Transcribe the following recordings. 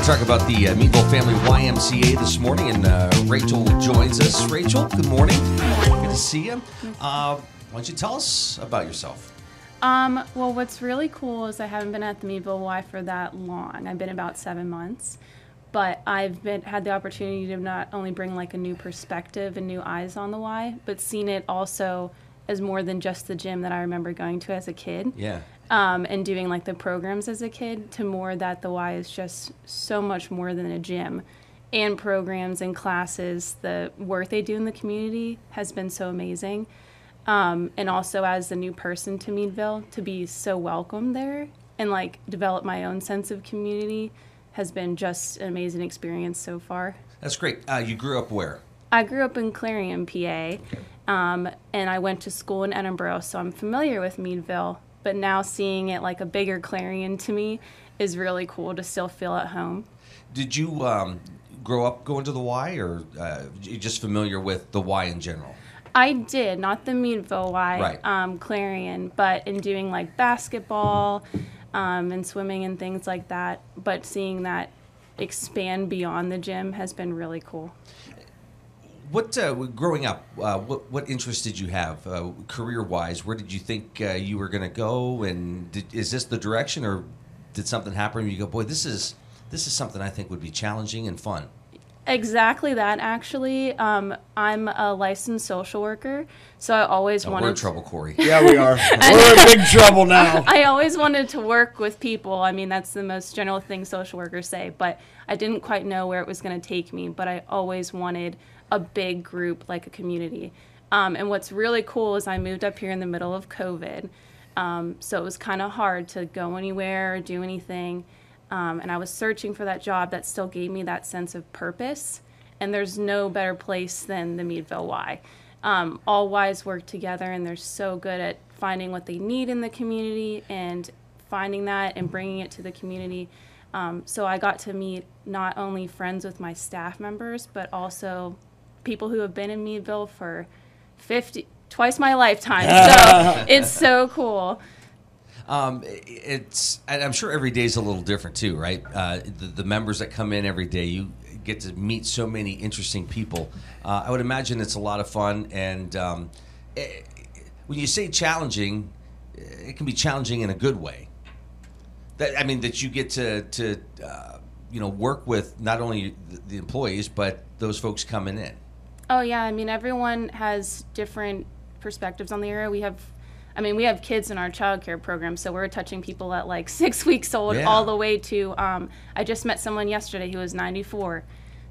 talk about the Meadville Family YMCA this morning, and Rachel joins us. Rachel, good morning. Good to see you. Why don't you tell us about yourself? Well, what's really cool is I haven't been at the Meadville Y for that long. I've been about 7 months, but I've had the opportunity to not only bring like a new perspective and new eyes on the Y, but seen it also as more than just the gym that I remember going to as a kid. Yeah. And doing like the programs as a kid, to more that the Y is just so much more than a gym. And programs and classes, the work they do in the community has been so amazing. And also as the new person to Meadville, to be so welcome there and like develop my own sense of community has been just an amazing experience so far. That's great. You grew up where? I grew up in Clarion, PA, and I went to school in Edinburgh, so I'm familiar with Meadville. But now seeing it like a bigger Clarion to me is really cool to still feel at home. Did you grow up going to the Y, or you just familiar with the Y in general? I did, not the Meadville Y, Right. Clarion, but in doing like basketball and swimming and things like that. But seeing that expand beyond the gym has been really cool. What growing up, what interests did you have career-wise? Where did you think you were going to go? And is this the direction, or did something happen and you go, boy, this is something I think would be challenging and fun? Exactly that, actually. I'm a licensed social worker, so I always wanted... We're in trouble, Corey. Yeah, we are. We're in big trouble now. I always wanted to work with people. I mean, that's the most general thing social workers say, but I didn't quite know where it was going to take me, but I always wanted a big group, like a community. And what's really cool is I moved up here in the middle of COVID, so it was kind of hard to go anywhere or do anything. And I was searching for that job that still gave me that sense of purpose. And there's no better place than the Meadville Y. All Ys work together, and they're so good at finding what they need in the community and finding that and bringing it to the community. So I got to meet not only friends with my staff members, but also people who have been in Meadville for twice my lifetime. So it's so cool. And I'm sure every day is a little different too, right? The members that come in every day, you get to meet so many interesting people. I would imagine it's a lot of fun. And when you say challenging, it can be challenging in a good way. That you get to work with not only the employees, but those folks coming in. Oh yeah, I mean, everyone has different perspectives on the area. We have kids in our child care program, so we're touching people at like 6 weeks old all the way to, I just met someone yesterday who was 94.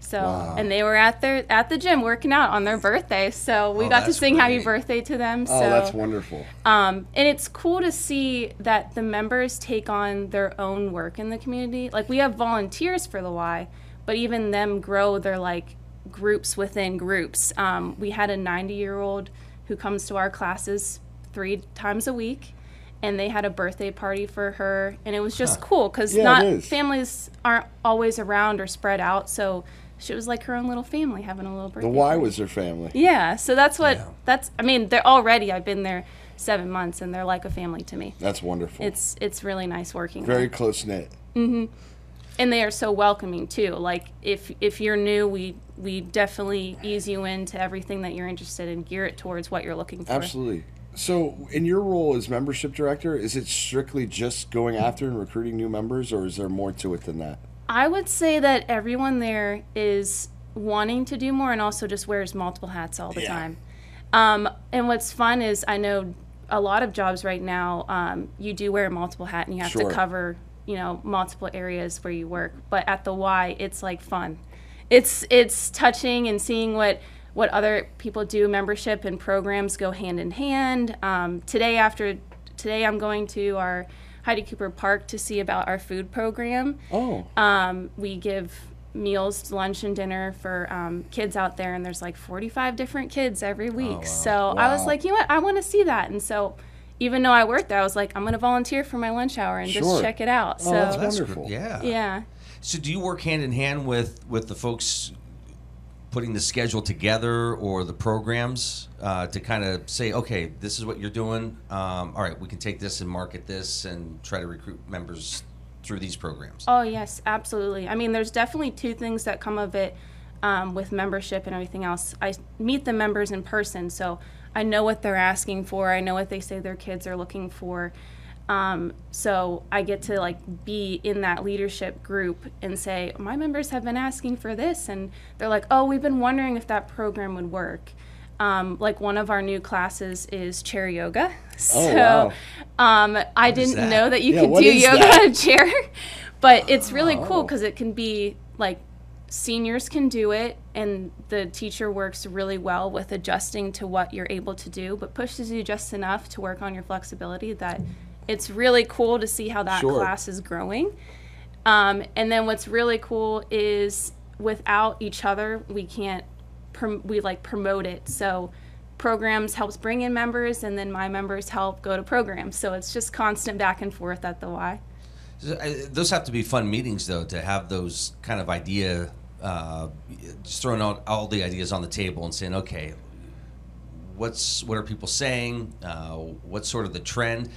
So, wow. And they were at the gym working out on their birthday, so we got to sing happy birthday to them. So, that's wonderful. And it's cool to see that the members take on their own work in the community. Like, we have volunteers for the Y, but even them grow their like groups within groups. We had a 90-year-old who comes to our classes 3 times a week, and they had a birthday party for her, and it was just cool because families aren't always around or spread out, so she was like her own little family having a little birthday The Y party. was her family. Yeah, so that's what they're already, I've been there 7 months, and they're like a family to me. That's wonderful. It's really nice working very there. close knit. Mm-hmm. And they are so welcoming too. Like if you're new, we definitely ease you into everything that you're interested in, gear it towards what you're looking for. Absolutely. So in your role as membership director, is it strictly just going after and recruiting new members, or is there more to it than that? I would say that everyone there is wanting to do more and also just wears multiple hats all the time. And what's fun is I know a lot of jobs right now, you do wear a multiple hat and you have to cover, multiple areas where you work. But at the Y, it's like fun. It's touching and seeing what other people do. Membership and programs go hand in hand. Today I'm going to our Heidi Cooper Park to see about our food program. We give meals, lunch and dinner for kids out there, and there's like 45 different kids every week. Wow. So I was like, you know what, I want to see that. And so even though I worked there, I was like, I'm going to volunteer for my lunch hour and just check it out. So that's wonderful. Yeah. So do you work hand in hand with the folks putting the schedule together or the programs to kind of say, okay, this is what you're doing. All right, we can take this and market this and try to recruit members through these programs? Oh, yes, absolutely. I mean, there's definitely two things that come of it with membership and everything else. I meet the members in person, so I know what they're asking for. I know what they say their kids are looking for. So I get to like be in that leadership group and say, my members have been asking for this. And they're like, oh, we've been wondering if that program would work. Like one of our new classes is chair yoga. So I didn't know that you could do yoga on a chair, but it's really cool because it can be like seniors can do it, and the teacher works really well with adjusting to what you're able to do, but pushes you just enough to work on your flexibility that it's really cool to see how that class is growing. And then what's really cool is without each other, we can't promote it. So programs helps bring in members, and then my members help go to programs. So it's just constant back and forth at the Y. Those have to be fun meetings, though, to have those kind of just throwing out all the ideas on the table and saying, okay, what are people saying? What's sort of the trend?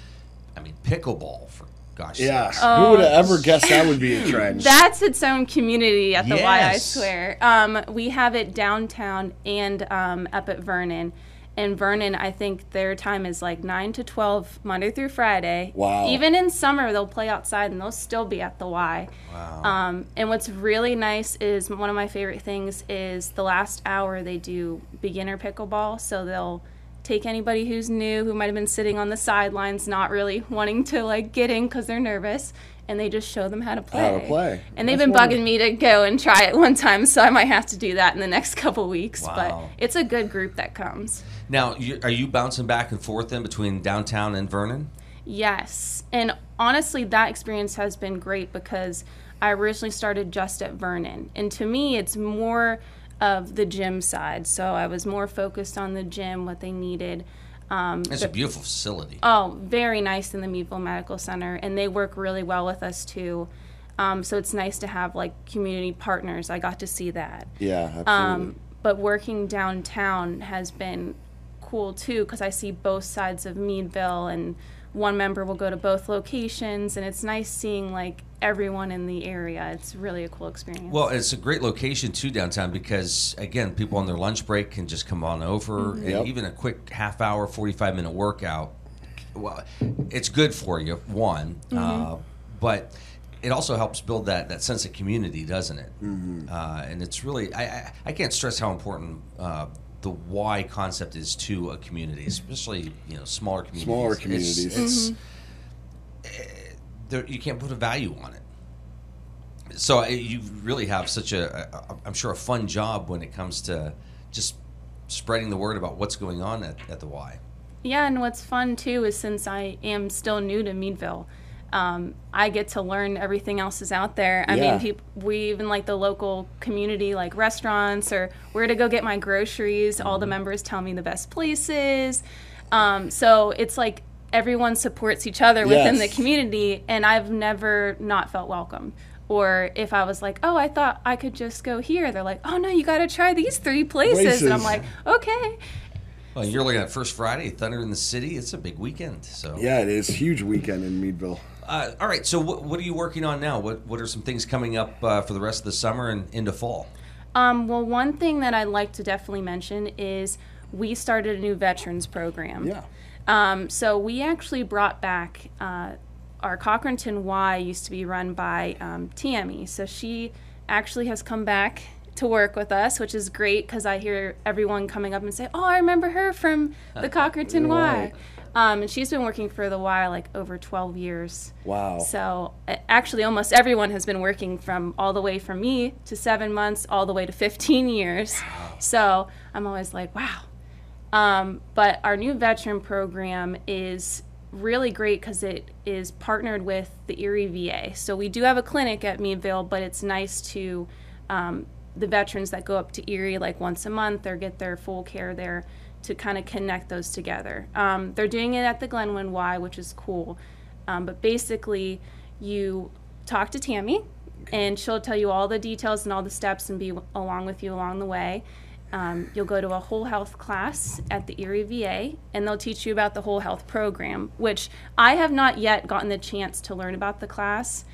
I mean, pickleball, for gosh sakes. Who would have ever guessed that would be a trend? That's its own community at the Y, I swear. We have it downtown and up at Vernon. And Vernon, I think their time is like 9 to 12, Monday through Friday. Wow. Even in summer, they'll play outside, and they'll still be at the Y. Wow. And what's really nice is, one of my favorite things is the last hour they do beginner pickleball. So they'll take anybody who's new, who might have been sitting on the sidelines, not really wanting to like get in because they're nervous, and they just show them how to play. And they've been bugging me to go and try it one time, so I might have to do that in the next couple weeks. Wow. But it's a good group that comes. Now, are you bouncing back and forth then between downtown and Vernon? Yes. And honestly, that experience has been great because I originally started just at Vernon. And to me, it's more of the gym side. So I was more focused on the gym, what they needed. It's a beautiful facility. Oh, very nice in the Meadville Medical Center. And they work really well with us, too. So it's nice to have, like, community partners. I got to see that. Yeah, absolutely. But working downtown has been cool, too, because I see both sides of Meadville, and one member will go to both locations, and it's nice seeing, like, everyone in the area. It's really a cool experience. Well, it's a great location, too, downtown, because, again, people on their lunch break can just come on over, and even a quick half-hour, 45-minute workout, well, it's good for you, one, but it also helps build that sense of community, doesn't it? And it's really, I can't stress how important the why concept is to a community, especially smaller communities. Smaller communities. You can't put a value on it. So you really have such I'm sure, a fun job when it comes to just spreading the word about what's going on at the Y. Yeah, and what's fun too is, since I am still new to Meadville, I get to learn everything else is out there. I mean, we even like the local community, like restaurants or where to go get my groceries. All the members tell me the best places. So it's like everyone supports each other within the community, and I've never not felt welcome. Or if I was like, oh, I thought I could just go here, they're like, oh, no, you got to try these 3 places. And I'm like, okay. Well, you're looking at First Friday, Thunder in the City. It's a big weekend. So yeah, it is. Huge weekend in Meadville. All right, so what are you working on now? What are some things coming up for the rest of the summer and into fall? Well, one thing that I'd like to definitely mention is we started a new veterans program. Yeah. So we actually brought back our Cochranton Y used to be run by Tammy. So she actually has come back to work with us, which is great because I hear everyone coming up and say, oh, I remember her from the Cochranton Y. And she's been working for the Y like over 12 years. Wow. So actually almost everyone has been working from all the way from me to 7 months all the way to 15 years. Wow. So I'm always like, wow. But our new veteran program is really great because it is partnered with the Erie VA. So we do have a clinic at Meadville, but it's nice to the veterans that go up to Erie like once a month or get their full care there to kind of connect those together. They're doing it at the Glenwood Y, which is cool. But basically, you talk to Tammy, and she'll tell you all the details and all the steps and be along with you along the way. You'll go to a whole health class at the Erie VA, and they'll teach you about the whole health program, which I have not yet gotten the chance to learn about the class.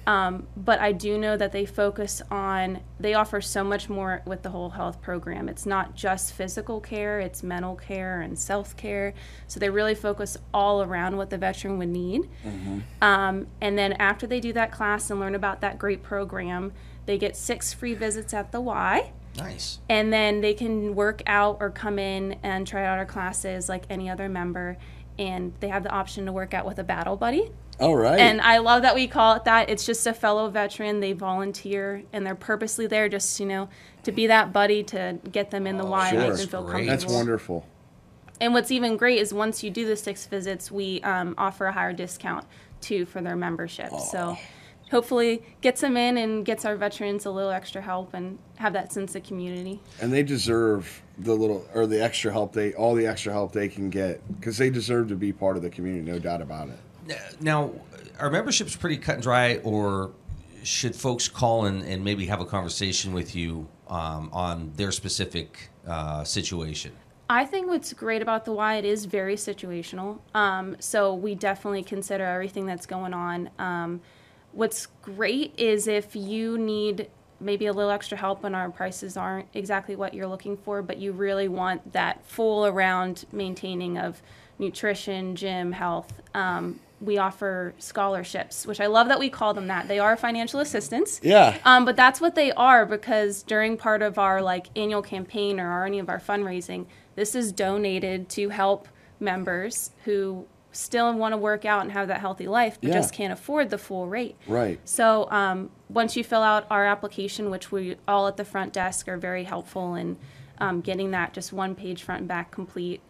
But I do know that they offer so much more with the whole health program. It's not just physical care, it's mental care and self-care. So they really focus all around what the veteran would need. And then after they do that class and learn about that great program, they get 6 free visits at the Y. Nice. And then they can work out or come in and try out our classes like any other member. And they have the option to work out with a battle buddy. All right. And I love that we call it that. It's just a fellow veteran. They volunteer, and they're purposely there just, to be that buddy to get them in the Y and make them feel comfortable. That's wonderful. And what's even great is once you do the 6 visits, we offer a higher discount, too, for their membership. So hopefully gets them in and gets our veterans a little extra help and have that sense of community. And they deserve the extra help all the extra help they can get, because they deserve to be part of the community, no doubt about it. Now, are memberships pretty cut and dry, or should folks call and maybe have a conversation with you on their specific situation? I think what's great about the Y, it is very situational. So we definitely consider everything that's going on. What's great is if you need maybe a little extra help and our prices aren't exactly what you're looking for, but you really want that full around maintaining of nutrition, gym, health. We offer scholarships, which I love that we call them that. They are financial assistance. Yeah. But that's what they are, because during part of our annual campaign or any of our fundraising, this is donated to help members who still want to work out and have that healthy life, but just can't afford the full rate. Right. So once you fill out our application, which we all at the front desk are very helpful in getting that just one page front and back complete,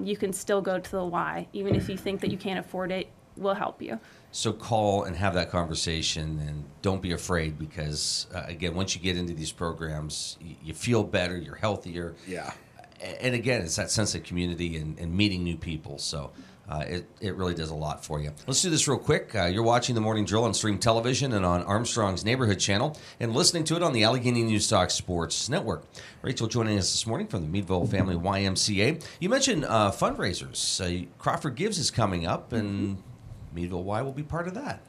you can still go to the Y. Even if you think that you can't afford it, we'll help you. So call and have that conversation, and don't be afraid, because, again, once you get into these programs, you feel better, you're healthier. Yeah. And, again, it's that sense of community and meeting new people. So it really does a lot for you. Let's do this real quick. You're watching The Morning Drill on Stream Television and on Armstrong's Neighborhood Channel, and listening to it on the Allegheny News Talk Sports Network. Rachel joining us this morning from the Meadville Family YMCA. You mentioned fundraisers. Crawford Gives is coming up, and Meadville Y will be part of that.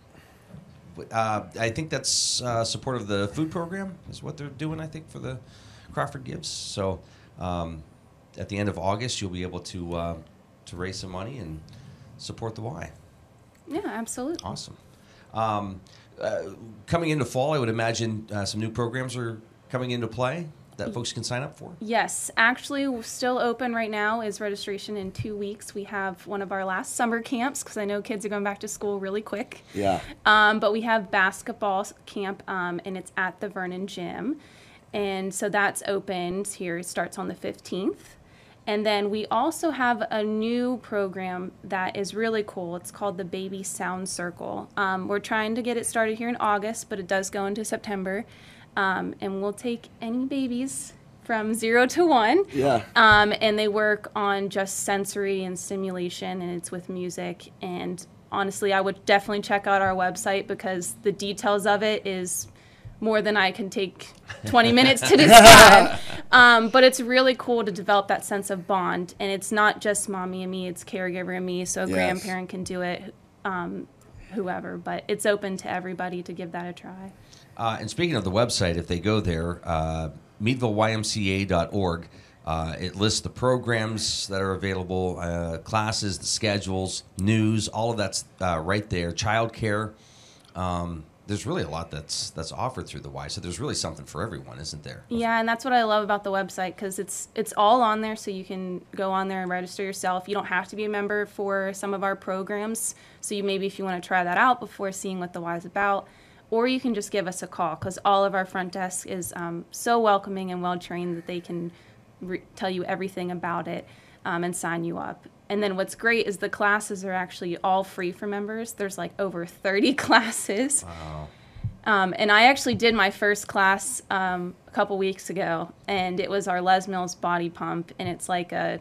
I think that's support of the food program is what they're doing, I think, for the Crawford Gives. So at the end of August, you'll be able to raise some money and support the Y. Yeah, absolutely. Awesome. Coming into fall, I would imagine some new programs are coming into play that folks can sign up for? Yes. Actually, we're still open right now is registration in 2 weeks. We have one of our last summer camps, because I know kids are going back to school really quick. Yeah. But we have basketball camp, and it's at the Vernon Gym. And so that's opened here. It starts on the 15th. And then we also have a new program that is really cool. It's called the Baby Sound Circle. We're trying to get it started here in August, but it does go into September. And we'll take any babies from 0 to 1. Yeah. And they work on just sensory and stimulation, and it's with music. And honestly, I would definitely check out our website, because the details of it is more than I can take 20 minutes to describe. But it's really cool to develop that sense of bond. And it's not just mommy and me, it's caregiver and me. So a grandparent can do it, whoever. But it's open to everybody to give that a try. And speaking of the website, if they go there, meadvilleymca.org, it lists the programs that are available, classes, the schedules, news, all of that's right there. Childcare. There's really a lot that's offered through the Y, so there's really something for everyone, isn't there? Yeah, and that's what I love about the website, because it's all on there, so you can go on there and register yourself. You don't have to be a member for some of our programs, so maybe if you want to try that out before seeing what the Y is about, or you can just give us a call, because all of our front desk is so welcoming and well-trained that they can tell you everything about it and sign you up. And then what's great is the classes are actually all free for members. There's over 30 classes. Wow. And I actually did my first class a couple weeks ago, and it was our Les Mills body pump, and it's kind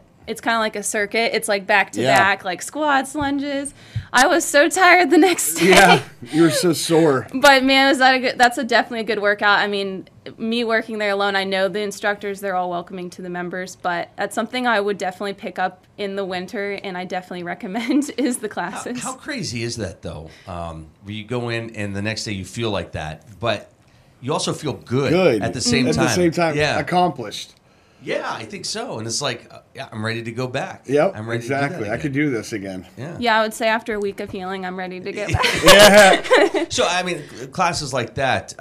of like a circuit. It's back to back, like squats, lunges. I was so tired the next day. Yeah, you were so sore. But man, that's definitely a good workout. I mean, me working there alone, I know the instructors, they're all welcoming to the members, but that's something I would definitely pick up in the winter, and I definitely recommend is the classes. How crazy is that, though? Where you go in and the next day you feel like that, but you also feel good at the same time. At the same time, yeah. accomplished. Yeah, I think so. And it's like, yeah, I'm ready to go back. Yep, I'm ready exactly. to do that I could do this again. Yeah, I would say after a week of healing, I'm ready to get back. Yeah. So, I mean, classes like that,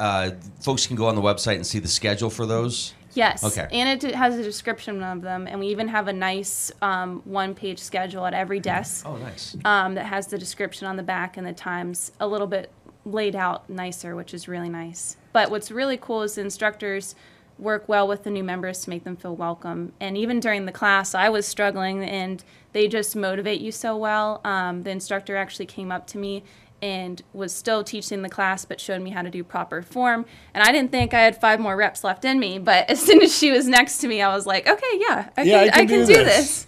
folks can go on the website and see the schedule for those? Yes. Okay. And it has a description of them, and we even have a nice one-page schedule at every desk. Oh, nice. That has the description on the back and the times a little bit laid out nicer, which is really nice. But what's really cool is the instructors work well with the new members to make them feel welcome. And even during the class, I was struggling, and they just motivate you so well. The instructor actually came up to me and was still teaching the class, but showed me how to do proper form. And I didn't think I had 5 more reps left in me, but as soon as she was next to me, I was like, okay, I can do this.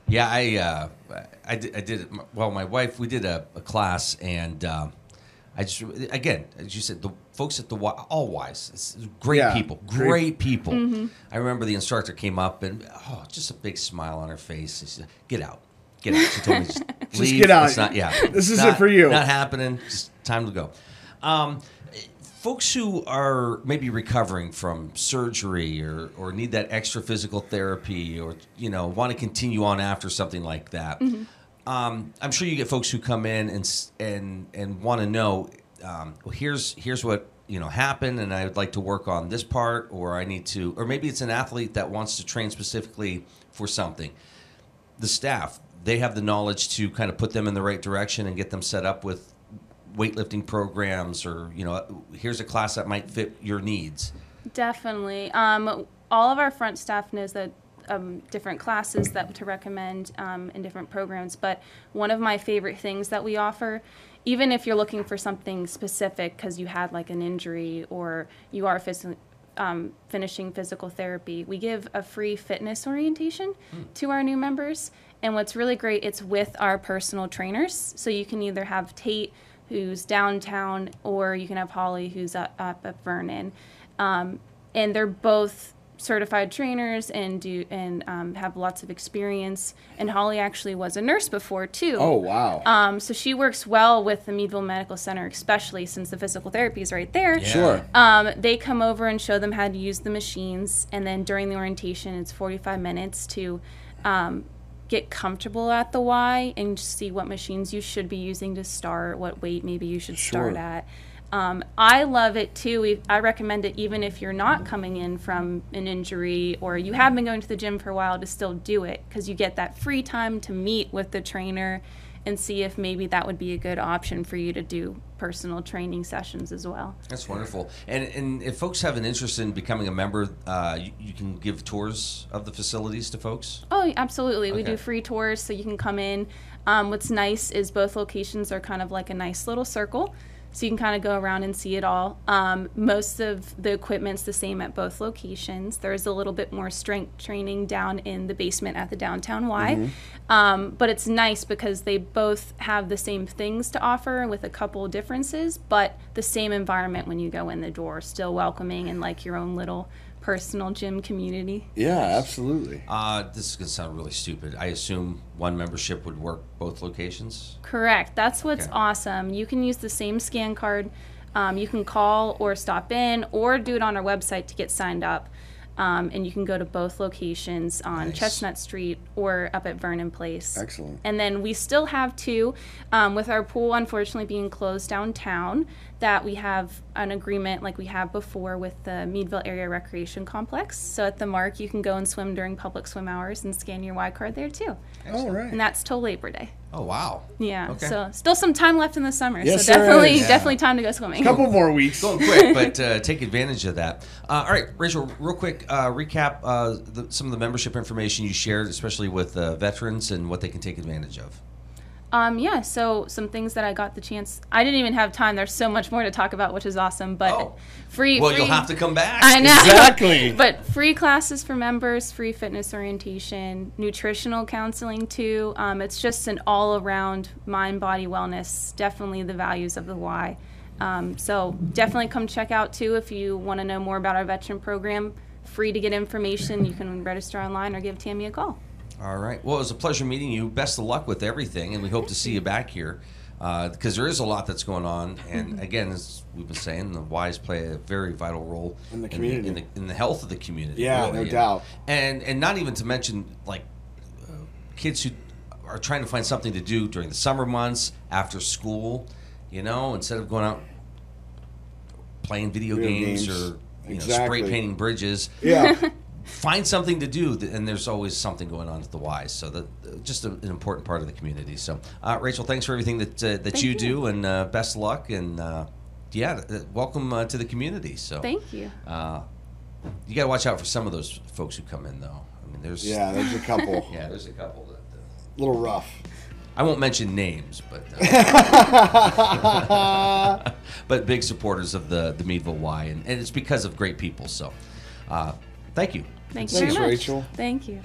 Yeah, I did it. Well, my wife, we did a class, and I just, again, as you said, the folks at the all wise, it's great people. Mm-hmm. I remember the instructor came up and just a big smile on her face. She said, "Get out, get out." She told me just leave. Get out. It's not, this isn't for you. Not happening. Just time to go. Folks who are maybe recovering from surgery or need that extra physical therapy, or want to continue on after something like that. Mm-hmm. I'm sure you get folks who come in and want to know, well, here's what happened, and I would like to work on this part, or I need to, or maybe it's an athlete that wants to train specifically for something. The staff, they have the knowledge to kind of put them in the right direction and get them set up with weightlifting programs, or here's a class that might fit your needs. Definitely. All of our front staff knows that different classes that to recommend in different programs, but one of my favorite things that we offer, even if you're looking for something specific because you had like an injury or you are finishing physical therapy, we give a free fitness orientation to our new members. And what's really great, it's with our personal trainers, so you can either have Tate, who's downtown, or you can have Holly, who's up at Vernon, and they're both certified trainers and have lots of experience. And Holly actually was a nurse before too. Oh, wow. So she works well with the Meadville Medical Center, especially since the physical therapy is right there. Yeah. Sure. They come over and show them how to use the machines, and then during the orientation, it's 45 minutes to get comfortable at the Y and see what machines you should be using to start, what weight maybe you should start at. I love it too. I recommend it even if you're not coming in from an injury or you have been going to the gym for a while, to still do it, because you get that free time to meet with the trainer and see if maybe that would be a good option for you to do personal training sessions as well. That's wonderful. And if folks have an interest in becoming a member, you can give tours of the facilities to folks? Oh, absolutely. We Okay. do free tours, so you can come in. What's nice is both locations are kind of like a nice little circle, so you can kind of go around and see it all. Most of the equipment's the same at both locations. There's a little bit more strength training down in the basement at the downtown Y. But it's nice because they both have the same things to offer with a couple of differences, but the same environment when you go in the door, still welcoming and like your own little personal gym community. Yeah, absolutely. This is going to sound really stupid. I assume one membership would work both locations? Correct. That's what's Okay. awesome. You can use the same scan card. You can call or stop in or do it on our website to get signed up. And you can go to both locations on Nice. Chestnut Street or up at Vernon Place. Excellent. And then we still have two, with our pool unfortunately being closed downtown, that we have an agreement like we have before with the Meadville Area Recreation Complex. So at the Mark, you can go and swim during public swim hours and scan your Y card there too. All right. And that's till Labor Day. Oh, wow. Yeah, Okay. so still some time left in the summer. Yes, so there definitely, is. Yeah. definitely time to go swimming. Couple more weeks. Going quick, but take advantage of that. All right, Rachel, real quick, recap some of the membership information you shared, especially with veterans and what they can take advantage of. Yeah, so some things that I got the chance. I didn't even have time. There's so much more to talk about, which is awesome. But Oh. free. Well, free, you'll have to come back. I know. Exactly. But free classes for members, free fitness orientation, nutritional counseling too. It's just an all-around mind-body wellness. Definitely the values of the Y. So definitely come check out too if you want to know more about our veteran program. Free to get information. You can register online or give Tammy a call. All right. Well, it was a pleasure meeting you. Best of luck with everything, and we hope to see you back here because there is a lot that's going on. And again, as we've been saying, the Ys play a very vital role in the community, in the health of the community. Yeah, really. no doubt. And not even to mention like kids who are trying to find something to do during the summer months after school. You know, instead of going out playing video games or spray painting bridges. Yeah. Find something to do, and there's always something going on at the Ys. So just an important part of the community. So, Rachel, thanks for everything that you do, and best of luck. And welcome to the community. So, thank you. You got to watch out for some of those folks who come in, though. I mean, there's a couple. Yeah, there's a couple that a little rough. I won't mention names, but but big supporters of the Meadville Y, and it's because of great people. So, thank you. Thanks very much. Rachel. Thank you.